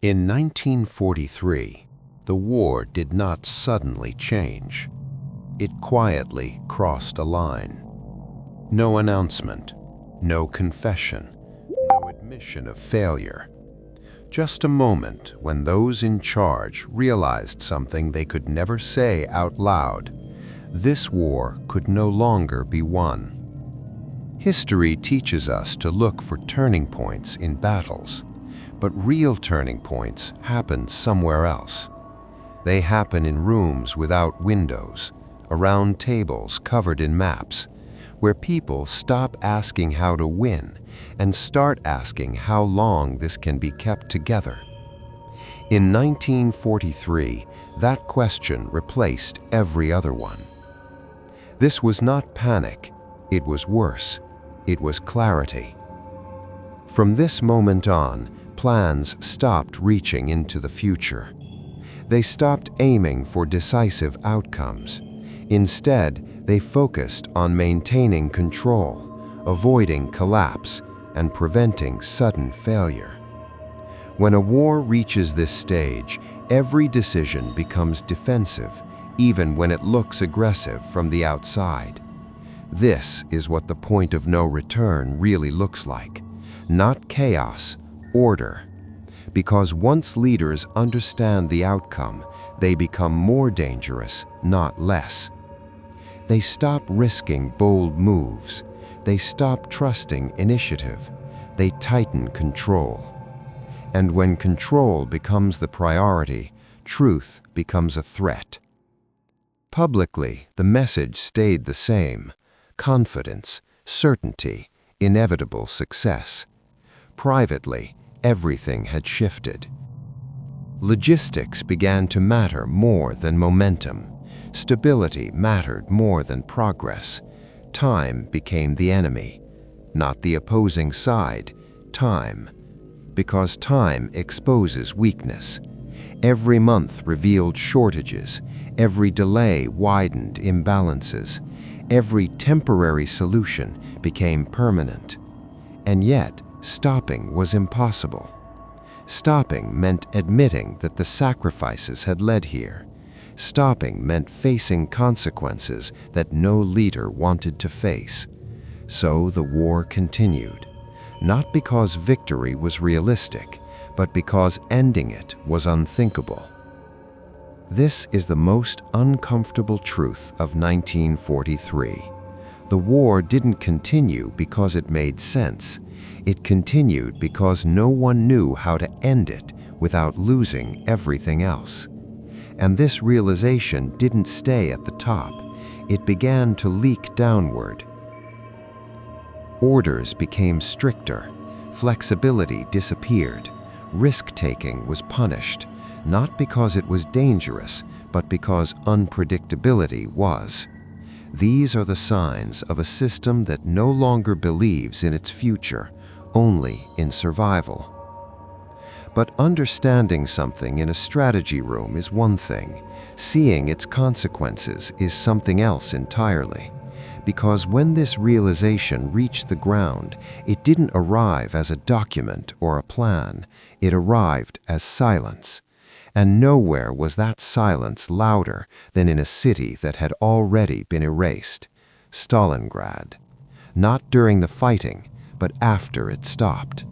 In 1943, the war did not suddenly change. It quietly crossed a line. No announcement, no confession, no admission of failure. Just a moment when those in charge realized something they could never say out loud. This war could no longer be won. History teaches us to look for turning points in battles, but real turning points happen somewhere else. They happen in rooms without windows, around tables covered in maps, where people stop asking how to win and start asking how long this can be kept together. In 1943, that question replaced every other one. This was not panic, it was worse. It was clarity. From this moment on, plans stopped reaching into the future. They stopped aiming for decisive outcomes. Instead, they focused on maintaining control, avoiding collapse, and preventing sudden failure. When a war reaches this stage, every decision becomes defensive, even when it looks aggressive from the outside. This is what the point of no return really looks like. Not chaos, order. Because once leaders understand the outcome, they become more dangerous, not less. They stop risking bold moves. They stop trusting initiative. They tighten control. And when control becomes the priority, truth becomes a threat. Publicly, the message stayed the same: confidence, certainty, inevitable success. Privately, everything had shifted. Logistics began to matter more than momentum. Stability mattered more than progress. Time became the enemy, not the opposing side, time. Because time exposes weakness. Every month revealed shortages. Every delay widened imbalances. Every temporary solution became permanent. And yet, stopping was impossible. Stopping meant admitting that the sacrifices had led here. Stopping meant facing consequences that no leader wanted to face. So the war continued, not because victory was realistic, but because ending it was unthinkable. This is the most uncomfortable truth of 1943. The war didn't continue because it made sense. It continued because no one knew how to end it without losing everything else. And this realization didn't stay at the top. It began to leak downward. Orders became stricter. Flexibility disappeared. Risk-taking was punished, not because it was dangerous, but because unpredictability was. These are the signs of a system that no longer believes in its future, only in survival. But understanding something in a strategy room is one thing. Seeing its consequences is something else entirely. Because when this realization reached the ground, it didn't arrive as a document or a plan. It arrived as silence. And nowhere was that silence louder than in a city that had already been erased, Stalingrad. Not during the fighting, but after it stopped.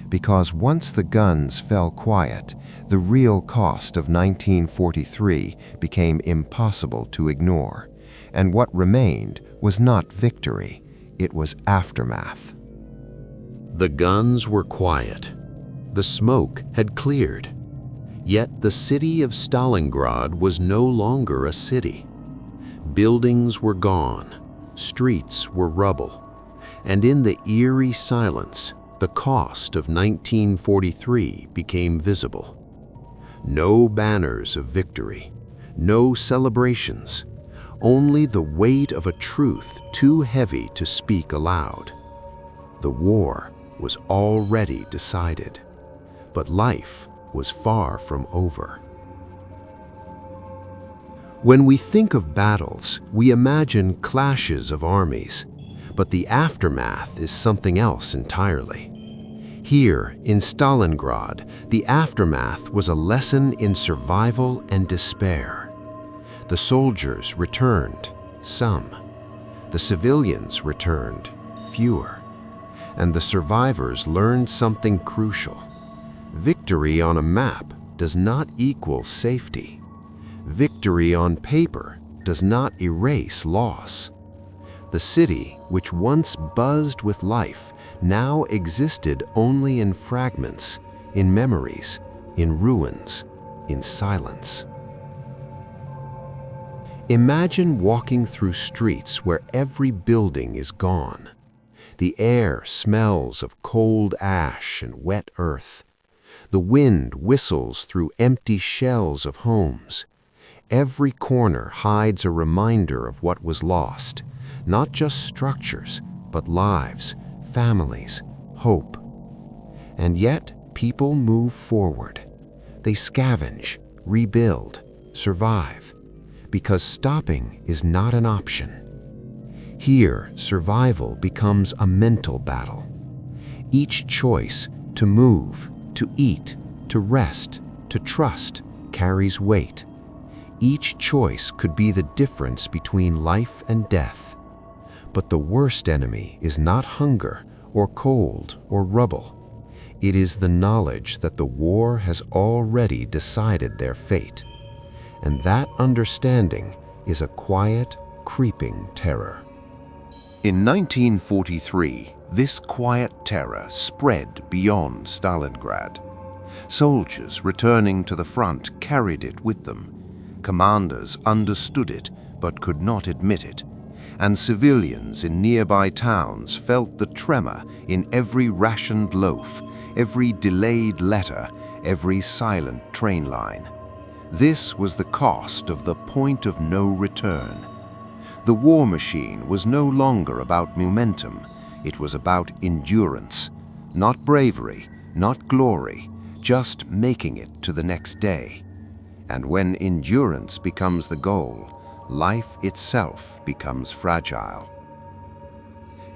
Because once the guns fell quiet, the real cost of 1943 became impossible to ignore. And what remained was not victory, it was aftermath. The guns were quiet. The smoke had cleared. Yet the city of Stalingrad was no longer a city. Buildings were gone, streets were rubble, and in the eerie silence, the cost of 1943 became visible. No banners of victory, no celebrations, only the weight of a truth too heavy to speak aloud. The war was already decided, but life was far from over. When we think of battles, we imagine clashes of armies, but the aftermath is something else entirely. Here, in Stalingrad, the aftermath was a lesson in survival and despair. The soldiers returned, some. The civilians returned, fewer. And the survivors learned something crucial. Victory on a map does not equal safety. Victory on paper does not erase loss. The city, which once buzzed with life, now existed only in fragments, in memories, in ruins, in silence. Imagine walking through streets where every building is gone. The air smells of cold ash and wet earth. The wind whistles through empty shells of homes. Every corner hides a reminder of what was lost, not just structures, but lives, families, hope. And yet, people move forward. They scavenge, rebuild, survive, because stopping is not an option. Here, survival becomes a mental battle. Each choice to move, to eat, to rest, to trust carries weight. Each choice could be the difference between life and death. But the worst enemy is not hunger or cold or rubble. It is the knowledge that the war has already decided their fate. And that understanding is a quiet, creeping terror. In 1943, this quiet terror spread beyond Stalingrad. Soldiers returning to the front carried it with them. Commanders understood it but could not admit it, and civilians in nearby towns felt the tremor in every rationed loaf, every delayed letter, every silent train line. This was the cost of the point of no return. The war machine was no longer about momentum, it was about endurance. Not bravery, not glory, just making it to the next day. And when endurance becomes the goal, life itself becomes fragile.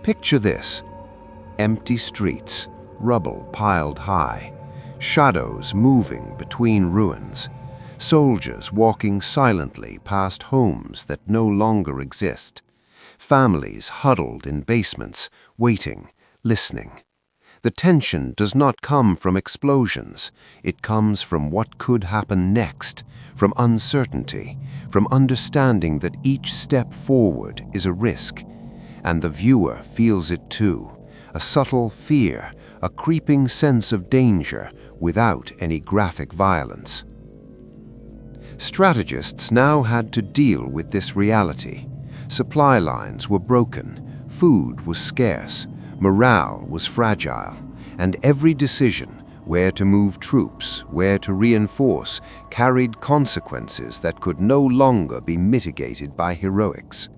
Picture this: empty streets, rubble piled high, shadows moving between ruins, soldiers walking silently past homes that no longer exist, families huddled in basements, waiting, listening. The tension does not come from explosions. It comes from what could happen next, from uncertainty, from understanding that each step forward is a risk. And the viewer feels it too, a subtle fear, a creeping sense of danger without any graphic violence. Strategists now had to deal with this reality. Supply lines were broken, food was scarce, morale was fragile, and every decision, where to move troops, where to reinforce, carried consequences that could no longer be mitigated by heroics.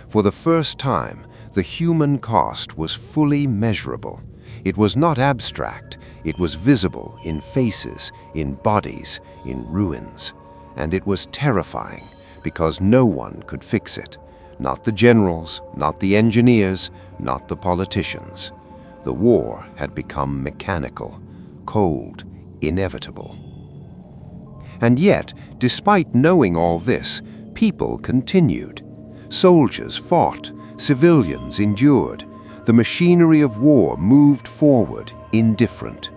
For the first time, the human cost was fully measurable. It was not abstract, it was visible in faces, in bodies, in ruins. And it was terrifying because no one could fix it. Not the generals, not the engineers, not the politicians. The war had become mechanical, cold, inevitable. And yet, despite knowing all this, people continued. Soldiers fought, civilians endured. The machinery of war moved forward, indifferent.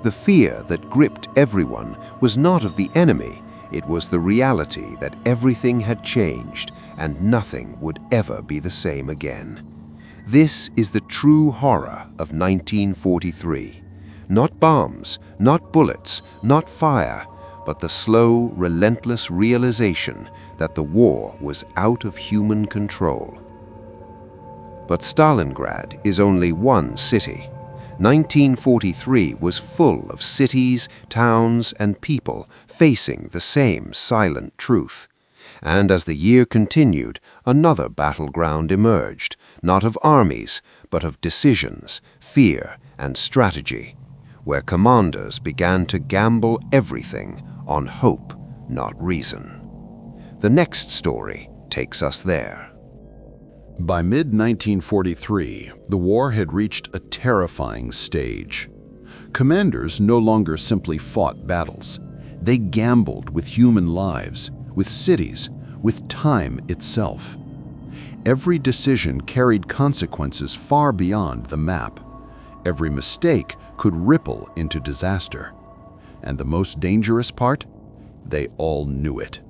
The fear that gripped everyone was not of the enemy, it was the reality that everything had changed and nothing would ever be the same again. This is the true horror of 1943. Not bombs, not bullets, not fire, but the slow, relentless realization that the war was out of human control. But Stalingrad is only one city. 1943 was full of cities, towns, and people facing the same silent truth. And as the year continued, another battleground emerged, not of armies, but of decisions, fear, and strategy, where commanders began to gamble everything on hope, not reason. The next story takes us there. By mid-1943, the war had reached a terrifying stage. Commanders no longer simply fought battles. They gambled with human lives, with cities, with time itself. Every decision carried consequences far beyond the map. Every mistake could ripple into disaster. And the most dangerous part? They all knew it.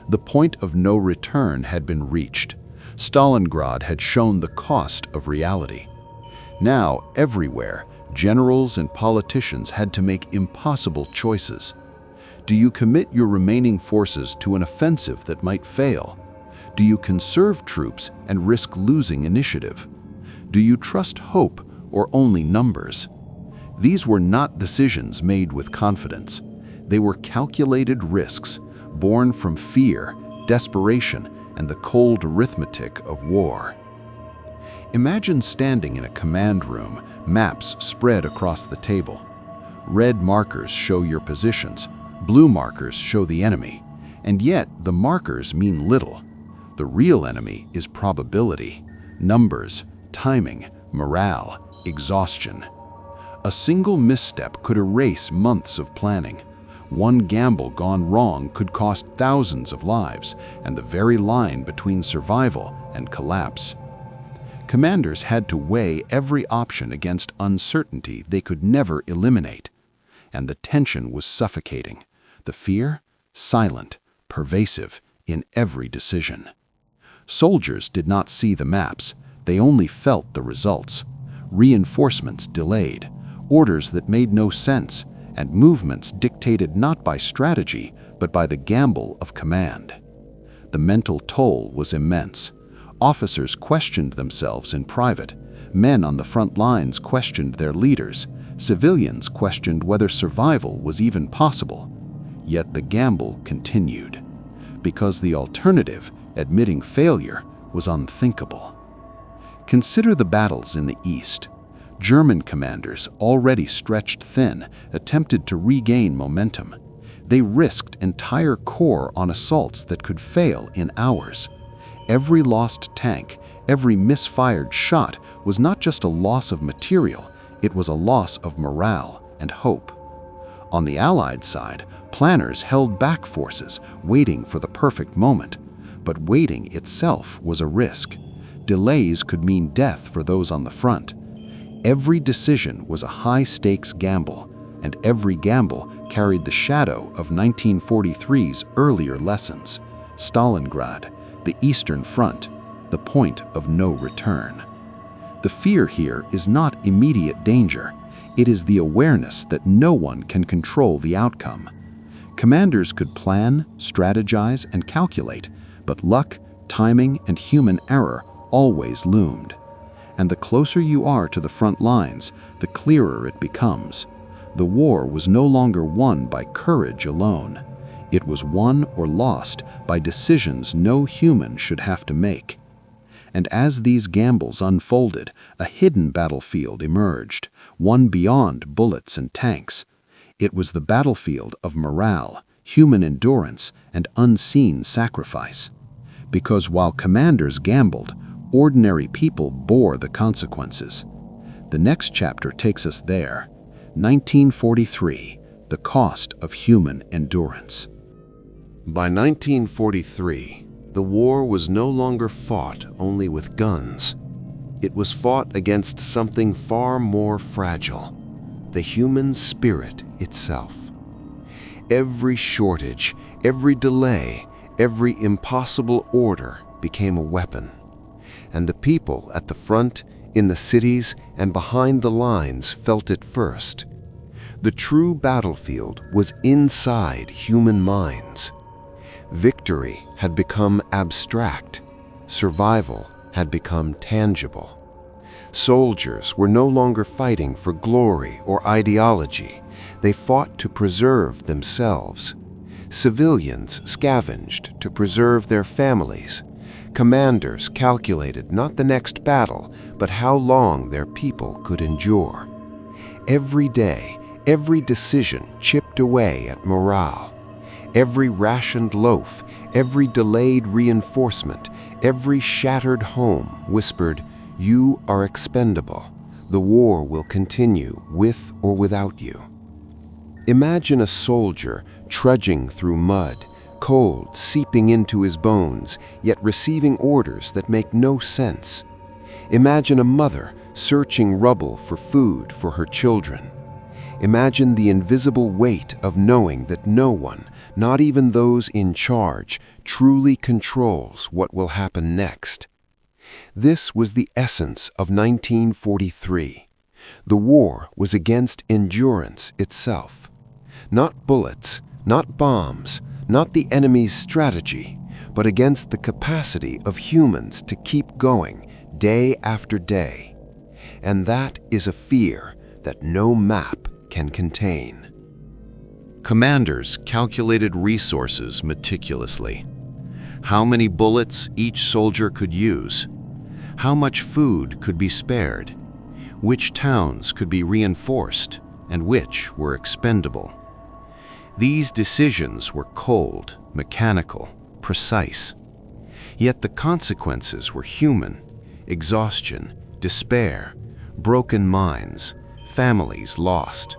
The point of no return had been reached. Stalingrad had shown the cost of reality. Now, everywhere, generals and politicians had to make impossible choices. Do you commit your remaining forces to an offensive that might fail? Do you conserve troops and risk losing initiative? Do you trust hope or only numbers? These were not decisions made with confidence. They were calculated risks, born from fear, desperation, and the cold arithmetic of war. Imagine standing in a command room, maps spread across the table. Red markers show your positions, blue markers show the enemy, and yet the markers mean little. The real enemy is probability, numbers, timing, morale, exhaustion. A single misstep could erase months of planning. One gamble gone wrong could cost thousands of lives and the very line between survival and collapse. Commanders had to weigh every option against uncertainty they could never eliminate. And the tension was suffocating. The fear, silent, pervasive in every decision. Soldiers did not see the maps. They only felt the results. Reinforcements delayed, orders that made no sense, and movements dictated not by strategy, but by the gamble of command. The mental toll was immense. Officers questioned themselves in private. Men on the front lines questioned their leaders. Civilians questioned whether survival was even possible. Yet the gamble continued, because the alternative, admitting failure, was unthinkable. Consider the battles in the East. German commanders, already stretched thin, attempted to regain momentum. They risked entire corps on assaults that could fail in hours. Every lost tank, every misfired shot was not just a loss of material, it was a loss of morale and hope. On the Allied side, planners held back forces, waiting for the perfect moment. But waiting itself was a risk. Delays could mean death for those on the front. Every decision was a high-stakes gamble, and every gamble carried the shadow of 1943's earlier lessons. Stalingrad, the Eastern Front, the point of no return. The fear here is not immediate danger. It is the awareness that no one can control the outcome. Commanders could plan, strategize, and calculate, but luck, timing, and human error always loomed. And the closer you are to the front lines, the clearer it becomes. The war was no longer won by courage alone. It was won or lost by decisions no human should have to make. And as these gambles unfolded, a hidden battlefield emerged, one beyond bullets and tanks. It was the battlefield of morale, human endurance, and unseen sacrifice. Because while commanders gambled, ordinary people bore the consequences. The next chapter takes us there. 1943, the cost of human endurance. By 1943, the war was no longer fought only with guns. It was fought against something far more fragile, the human spirit itself. Every shortage, every delay, every impossible order became a weapon. And the people at the front, in the cities, and behind the lines felt it first. The true battlefield was inside human minds. Victory had become abstract. Survival had become tangible. Soldiers were no longer fighting for glory or ideology. They fought to preserve themselves. Civilians scavenged to preserve their families. Commanders calculated not the next battle, but how long their people could endure. Every day, every decision chipped away at morale. Every rationed loaf, every delayed reinforcement, every shattered home whispered, "You are expendable," The war will continue with or without you. Imagine a soldier trudging through mud, cold seeping into his bones, yet receiving orders that make no sense. Imagine a mother searching rubble for food for her children. Imagine the invisible weight of knowing that no one, not even those in charge, truly controls what will happen next. This was the essence of 1943. The war was against endurance itself. Not bullets, not bombs, not the enemy's strategy, but against the capacity of humans to keep going day after day. And that is a fear that no map can contain. Commanders calculated resources meticulously. How many bullets each soldier could use, how much food could be spared, which towns could be reinforced, and which were expendable. These decisions were cold, mechanical, precise. Yet the consequences were human: exhaustion, despair, broken minds, families lost.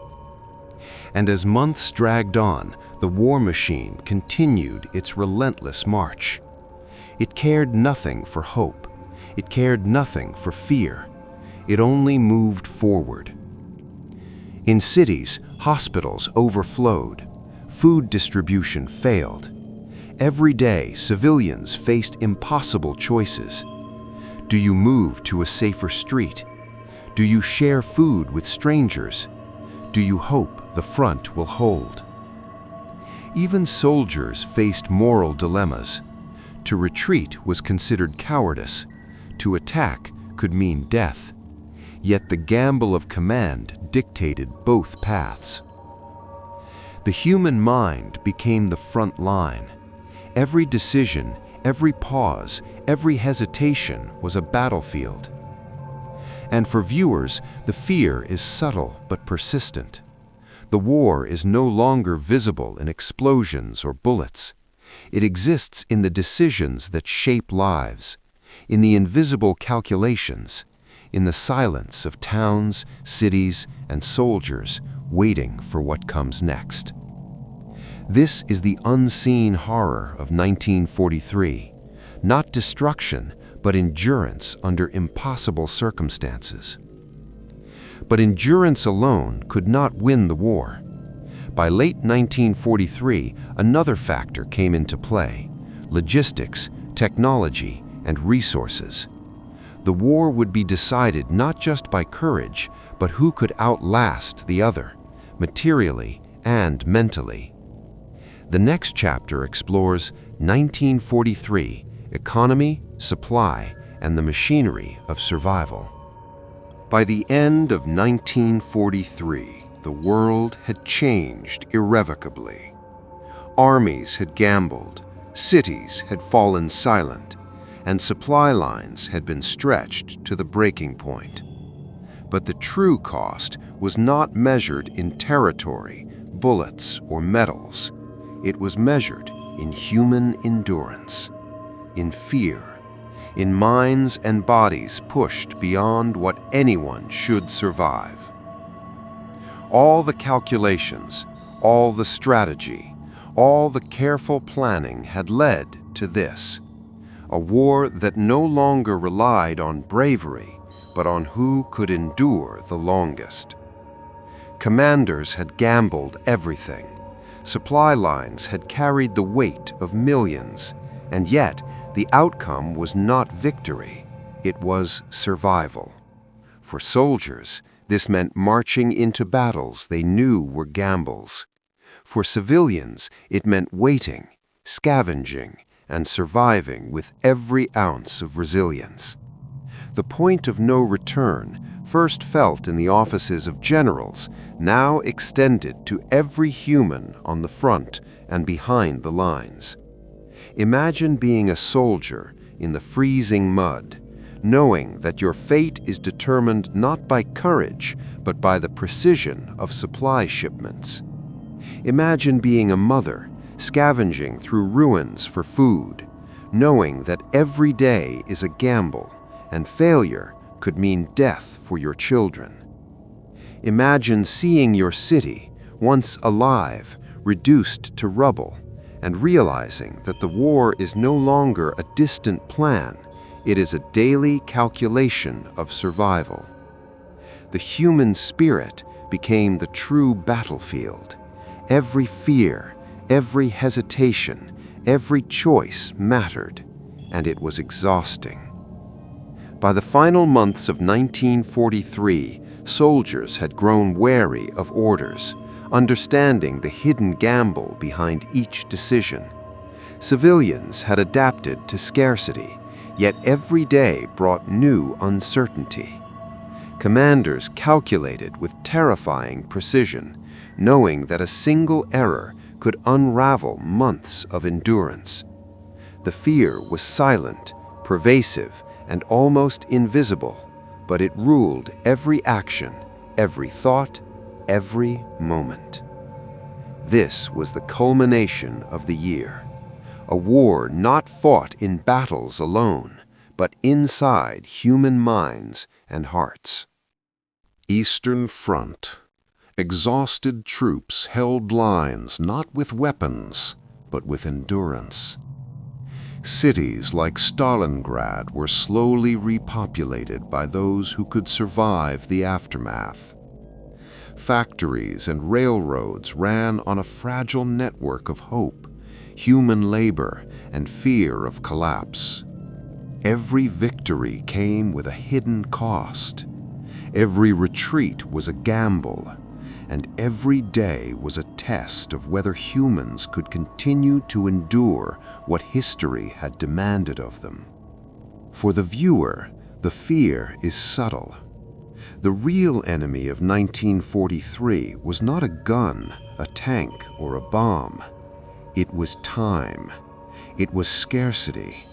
And as months dragged on, the war machine continued its relentless march. It cared nothing for hope. It cared nothing for fear. It only moved forward. In cities, hospitals overflowed. Food distribution failed. Every day, civilians faced impossible choices. Do you move to a safer street? Do you share food with strangers? Do you hope the front will hold? Even soldiers faced moral dilemmas. To retreat was considered cowardice. To attack could mean death. Yet the gamble of command dictated both paths. The human mind became the front line. Every decision, every pause, every hesitation was a battlefield. And for viewers, the fear is subtle but persistent. The war is no longer visible in explosions or bullets. It exists in the decisions that shape lives, in the invisible calculations, in the silence of towns, cities, and soldiers waiting for what comes next. This is the unseen horror of 1943, not destruction, but endurance under impossible circumstances. But endurance alone could not win the war. By late 1943, another factor came into play: logistics, technology, and resources. The war would be decided not just by courage, but who could outlast the other, materially and mentally. The next chapter explores 1943, economy, supply, and the machinery of survival. By the end of 1943, the world had changed irrevocably. Armies had gambled, cities had fallen silent, and supply lines had been stretched to the breaking point. But the true cost was not measured in territory, bullets, or metals. It was measured in human endurance, in fear, in minds and bodies pushed beyond what anyone should survive. All the calculations, all the strategy, all the careful planning had led to this: a war that no longer relied on bravery, but on who could endure the longest. Commanders had gambled everything. Supply lines had carried the weight of millions, and yet the outcome was not victory, it was survival. For soldiers, this meant marching into battles they knew were gambles. For civilians, it meant waiting, scavenging, and surviving with every ounce of resilience. The point of no return, first felt in the offices of generals, now extended to every human on the front and behind the lines. Imagine being a soldier in the freezing mud, knowing that your fate is determined not by courage, but by the precision of supply shipments. Imagine being a mother, scavenging through ruins for food, knowing that every day is a gamble, and failure could mean death for your children. Imagine seeing your city, once alive, reduced to rubble, and realizing that the war is no longer a distant plan, it is a daily calculation of survival. The human spirit became the true battlefield. Every fear, every hesitation, every choice mattered, and it was exhausting. By the final months of 1943, soldiers had grown wary of orders, understanding the hidden gamble behind each decision. Civilians had adapted to scarcity, yet every day brought new uncertainty. Commanders calculated with terrifying precision, knowing that a single error could unravel months of endurance. The fear was silent, pervasive, and almost invisible, but it ruled every action, every thought, every moment. This was the culmination of the year, a war not fought in battles alone, but inside human minds and hearts. Eastern Front. Exhausted troops held lines not with weapons, but with endurance. Cities like Stalingrad were slowly repopulated by those who could survive the aftermath. Factories and railroads ran on a fragile network of hope, human labor, and fear of collapse. Every victory came with a hidden cost. Every retreat was a gamble, and every day was a test of whether humans could continue to endure what history had demanded of them. For the viewer, the fear is subtle. The real enemy of 1943 was not a gun, a tank, or a bomb. It was time. It was scarcity.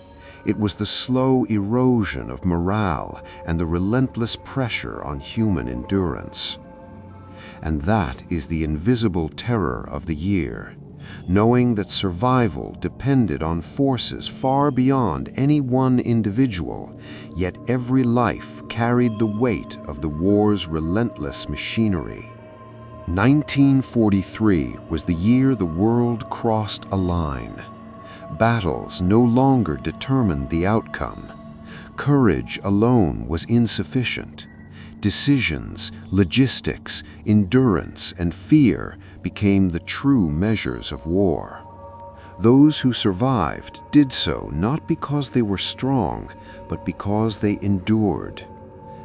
It was the slow erosion of morale and the relentless pressure on human endurance. And that is the invisible terror of the year, knowing that survival depended on forces far beyond any one individual, yet every life carried the weight of the war's relentless machinery. 1943 was the year the world crossed a line. Battles no longer determined the outcome. Courage alone was insufficient. Decisions, logistics, endurance, and fear became the true measures of war. Those who survived did so not because they were strong, but because they endured.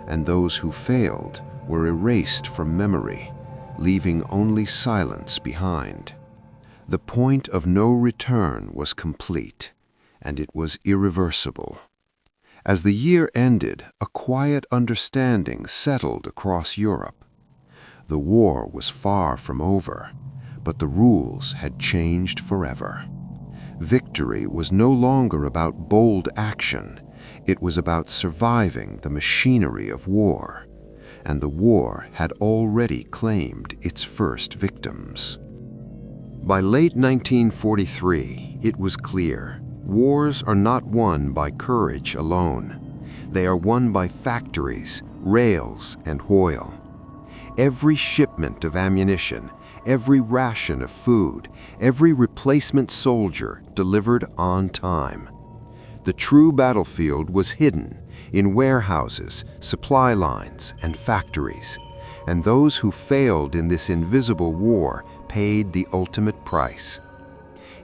And those who failed were erased from memory, leaving only silence behind. The point of no return was complete, and it was irreversible. As the year ended, a quiet understanding settled across Europe. The war was far from over, but the rules had changed forever. Victory was no longer about bold action. It was about surviving the machinery of war, and the war had already claimed its first victims. By late 1943, it was clear. Wars are not won by courage alone. They are won by factories, rails, and oil. Every shipment of ammunition, every ration of food, every replacement soldier delivered on time. The true battlefield was hidden in warehouses, supply lines, and factories, and those who failed in this invisible war paid the ultimate price.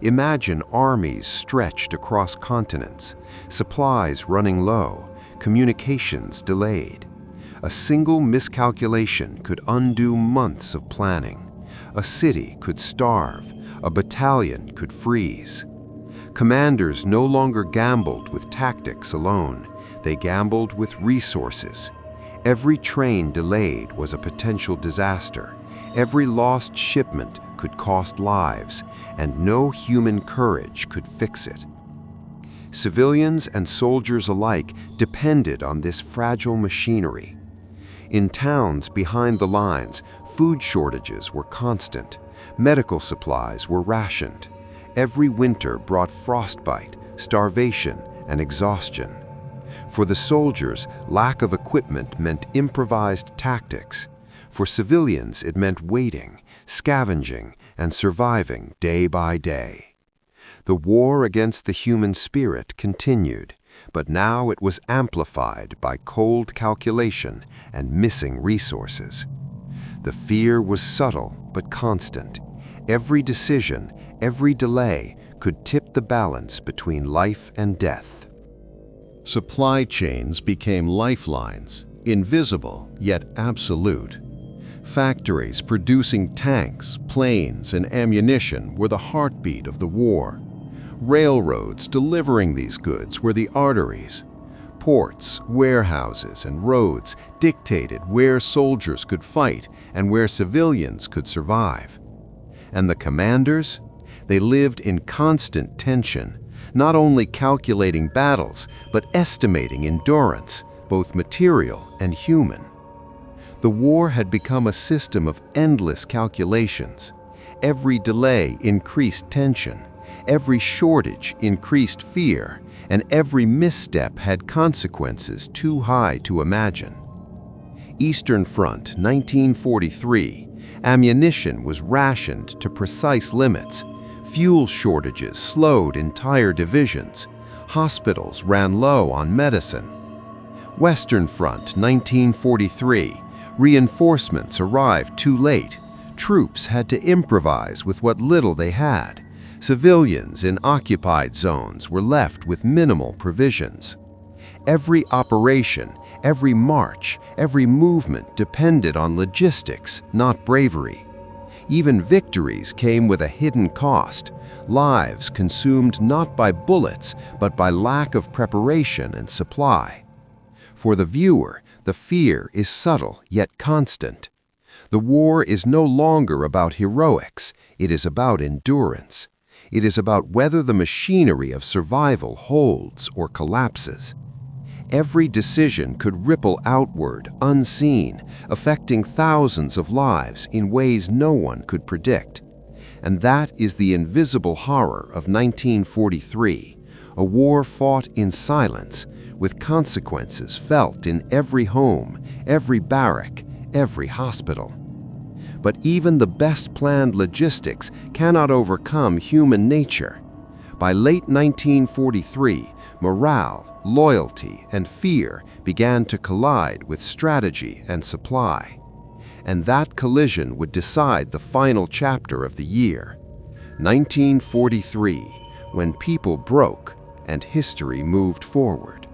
Imagine armies stretched across continents, supplies running low, communications delayed. A single miscalculation could undo months of planning. A city could starve, a battalion could freeze. Commanders no longer gambled with tactics alone, they gambled with resources. Every train delayed was a potential disaster. Every lost shipment could cost lives, and no human courage could fix it. Civilians and soldiers alike depended on this fragile machinery. In towns behind the lines, food shortages were constant. Medical supplies were rationed. Every winter brought frostbite, starvation, and exhaustion. For the soldiers, lack of equipment meant improvised tactics. For civilians, it meant waiting, scavenging, and surviving day by day. The war against the human spirit continued, but now it was amplified by cold calculation and missing resources. The fear was subtle but constant. Every decision, every delay could tip the balance between life and death. Supply chains became lifelines, invisible yet absolute. Factories producing tanks, planes, and ammunition were the heartbeat of the war. Railroads delivering these goods were the arteries. Ports, warehouses, and roads dictated where soldiers could fight and where civilians could survive. And the commanders? They lived in constant tension, not only calculating battles, but estimating endurance, both material and human. The war had become a system of endless calculations. Every delay increased tension, every shortage increased fear, and every misstep had consequences too high to imagine. Eastern Front, 1943. Ammunition was rationed to precise limits. Fuel shortages slowed entire divisions. Hospitals ran low on medicine. Western Front, 1943. Reinforcements arrived too late. Troops had to improvise with what little they had. Civilians in occupied zones were left with minimal provisions. Every operation, every march, every movement depended on logistics, not bravery. Even victories came with a hidden cost, lives consumed not by bullets, but by lack of preparation and supply. For the viewer, the fear is subtle yet constant. The war is no longer about heroics, it is about endurance. It is about whether the machinery of survival holds or collapses. Every decision could ripple outward, unseen, affecting thousands of lives in ways no one could predict. And that is the invisible horror of 1943, a war fought in silence, with consequences felt in every home, every barrack, every hospital. But even the best-planned logistics cannot overcome human nature. By late 1943, morale, loyalty, and fear began to collide with strategy and supply. And that collision would decide the final chapter of the year, 1943, when people broke and history moved forward.